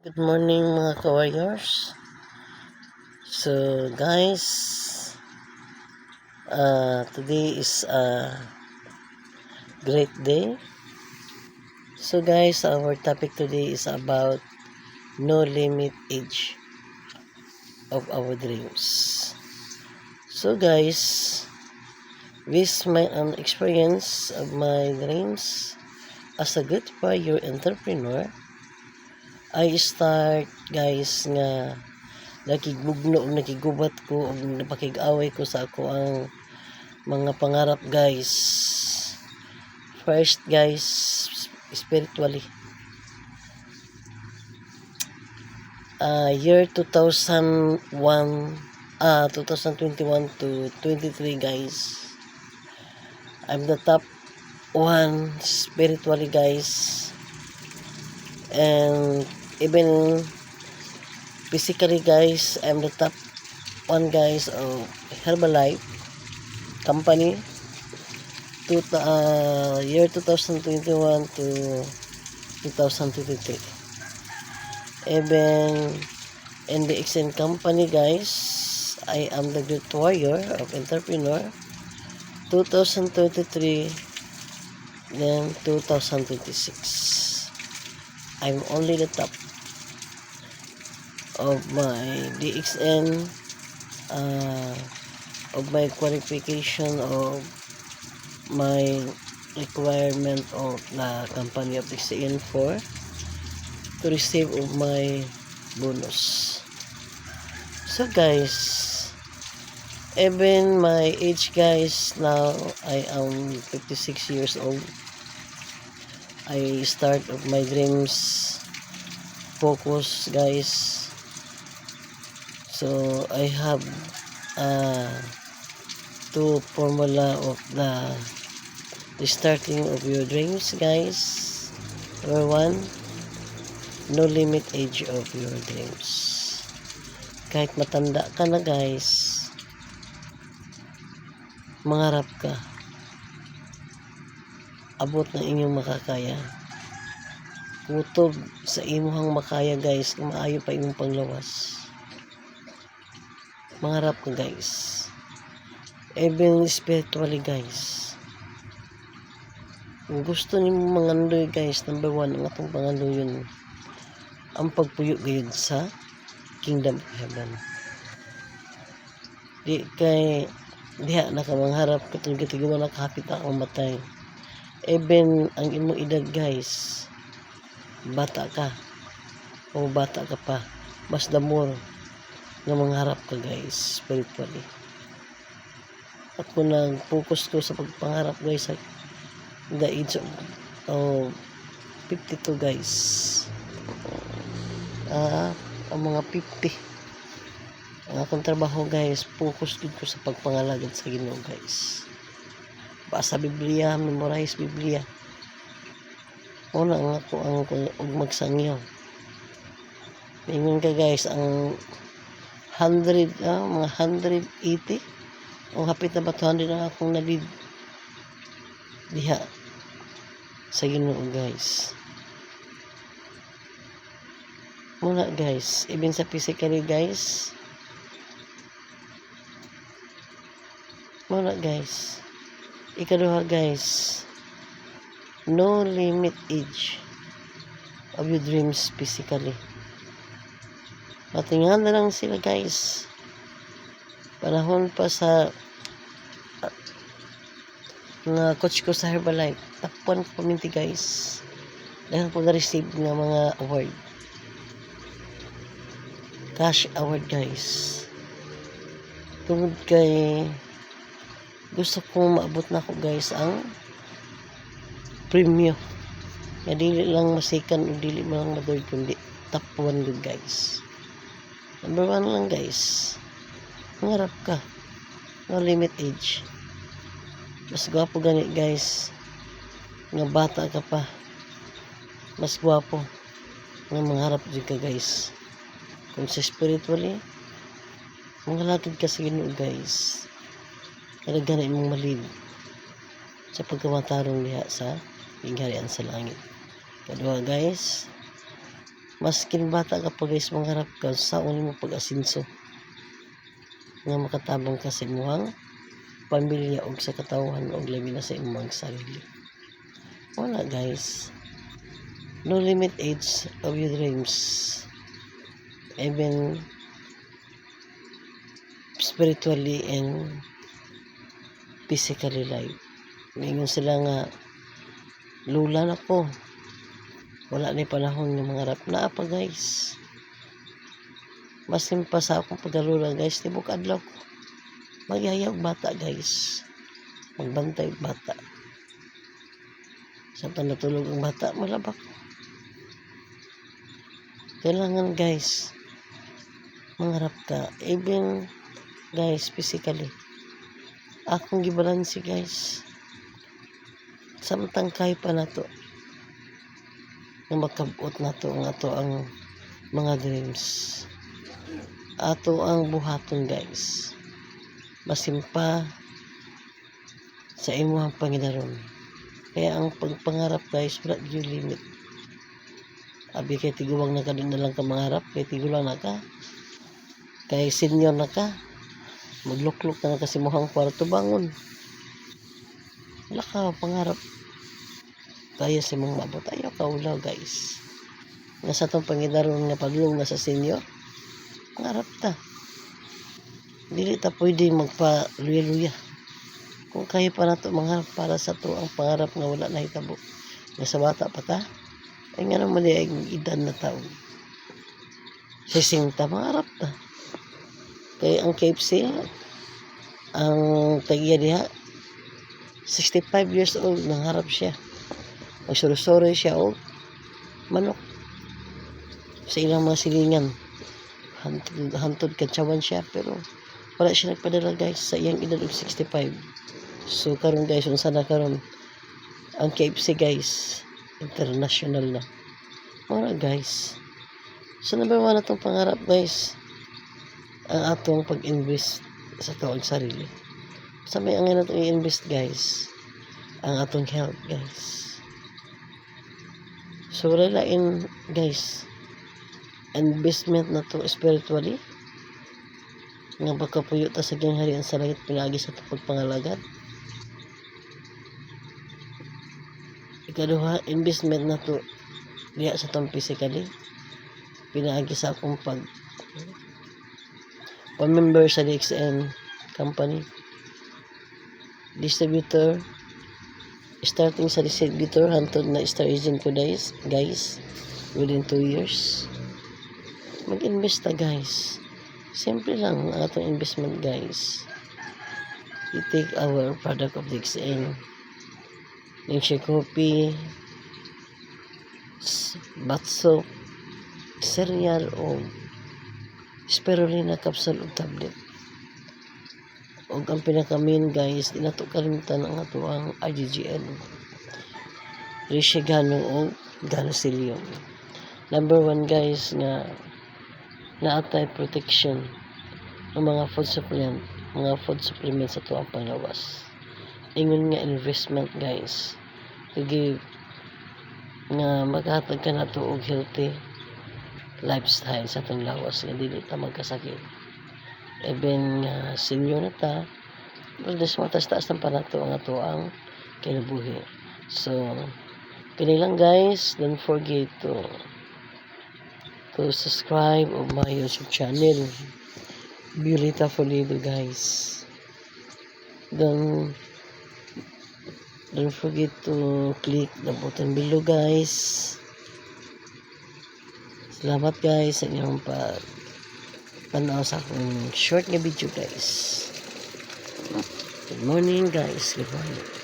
Good morning mga ka-warriors. So guys, today is a great day. So guys, our topic today is about no limit age of our dreams. So guys, with my own experience of my dreams as a good warrior entrepreneur, I start guys nga nakigugno o nakigubat ko o napakig-away ko sa ako ang mga pangarap guys. First guys, spiritually. Year 2021 to 23 guys. I'm the top one spiritually guys. And even physically guys, I'm the top one guys of Herbalife company to year 2021 to 2023. Even in the Exen company guys, I am the great warrior of entrepreneur 2023 then 2026. I'm only the top of my DXN, of my qualification of my requirement of the company of DXN for to receive of my bonus. So guys, even my age guys, now I am 56 years old. I start of my dreams focus guys. So I have two formula of the starting of your dreams guys. Number one, no limit age of your dreams. Kahit matanda ka na guys, mangarap ka, abot ng inyong makakaya. Kutob sa imuhang makaya guys, kung maayo pa imong panglawas. Mangarap ka guys. Even spiritually guys. Kung gusto nimo mangandoy guys, number one, ang atong pangandoy yun, ang pagpuyo gayud sa Kingdom of Heaven. Di kay diha na ka mangharap katong gitiguan nakahapit na akong matay. Even ang imong edad guys, bata ka o bata ka pa, mas the more nga mangharap ka guys spiritually. At kung nag-focus ko sa pagpangarap guys sa the age of 52 guys, ang mga 50 ang akong trabaho guys, focus din ko sa pagpangalagad sa Ginoo guys. Basa Biblia, memorize Biblia. Una nga ako ang magsangyaw. Ingon ka guys, ang 100, mga 180 o hapit na ba 200 ang akong nalid diha sa Ginoo guys. Muna guys, even sa physically guys, muna guys, ikaduha guys, no limit age of your dreams physically. Matingan na lang sila guys. Panahon pa sa nga coach ko sa Herbalife, tapuan ko paminti guys. Dahil po na-receive nga mga award. Cash award guys. Tungod kay gusto kong maabot na ako guys ang premyo. Nga dili lang masikan o dili lang madoy kundi top 1 good guys. Number 1 lang guys. Mangarap ka. No limit age. Mas gwapo gani guys. Nga bata ka pa. Mas gwapo. Nga mangarap din ka guys. Kung sa spiritually, mangalagad ka sa Ginoo guys. Kaya gana imong malib sa pagkamatarong diha sa Pingharian sa langit. Kadua guys, Maskin bata ka pa guys, mangarap ka sa mo pag-asinso nga makatabang ka sa imuhang pamilya o sa katawhan o labi na sa imong sarili. Wala guys, no limit age of your dreams, even spiritually and physically life. Mingon sila nga lula na ko, wala na panahon ng mangarap na pa guys. Masin pa sa akong pagkalula guys, tibok adlaw ko magyayag bata guys, magbantay bata. Samtang natulog ang bata, malabak. Kailangan guys, mangarap ka, even guys, physically. Akong gibalansi guys, samtang kay pa na to, na makabot na to ang ato ang mga dreams. Ato ang buhaton guys. Masimpa sa imuhang Panginoon. Kaya ang pagpangarap guys, wala yung limit. Abi kay tiguwang na ka din na lang ka mangarap, kay tigulang na ka, kay senior na ka, maglukluk na kasi muhang kwarto bangon. Wala ka pangarap. Kaya si mong mabot, ayaw ka ulaw guys. Nasa itong Panginoon nga paglong na sa senior, pangarap ta. Dili ta pwede magpa-luya-luya. Kung kaya pa na ito mangarap para sa to ang pangarap nga wala na hitabo. Nga sa bata pa ta, ay nga naman ay idan na taon. Sisinta, mangarap ta. Kaya ang KFC, ang tagiya diha, 65 years old, nangarap siya. Magsurusuri siya o manok. Sa ilang mga silingan, hantod katsawan siya, pero wala siya nagpadala guys sa iyang edad of 65. So karon guys, unsa na karon ang KFC guys, international na. Mga guys, so number 1 na itong pangarap guys, ang atong pag-invest sa taong sarili. Sa may angin na itong i-invest guys, ang atong health guys. So relain guys, investment na to spiritually, nga baka puyo ta sa gingharian sa langit pinagi sa pagpangalagad. Ikaduha, investment na to diya sa tong physically, pinaagi sa akong pag-member sa DXN company, distributor, starting sa distributor hantod na star agent ko guys within 2 years. Mag-invest ta guys. Simple lang ang atong investment guys. You take our product of DXN, Ningxie coffee, bath soap, cereal o spirulina capsule o tablet. O ang pinaka-main guys, dinato kalimutan ang ato ang IgGN, Rishigano o Ganocilium. Number 1 guys nga naatay protection ng mga food supplements sa tuwang panglawas. Ingon nga investment guys, give nga maghatag ka na to og healthy lifestyle sa itong lawas nga dili ta magkasakit. Even senior na ta, mas matas-taas ng panato ang ato ang kinabuhi. So kini lang guys, don't forget to subscribe on my YouTube channel, Violeta Folido guys. Don't forget to click the button below guys. Salamat guys sa inyong panaw sa akong short nga video guys. Good morning guys, good morning.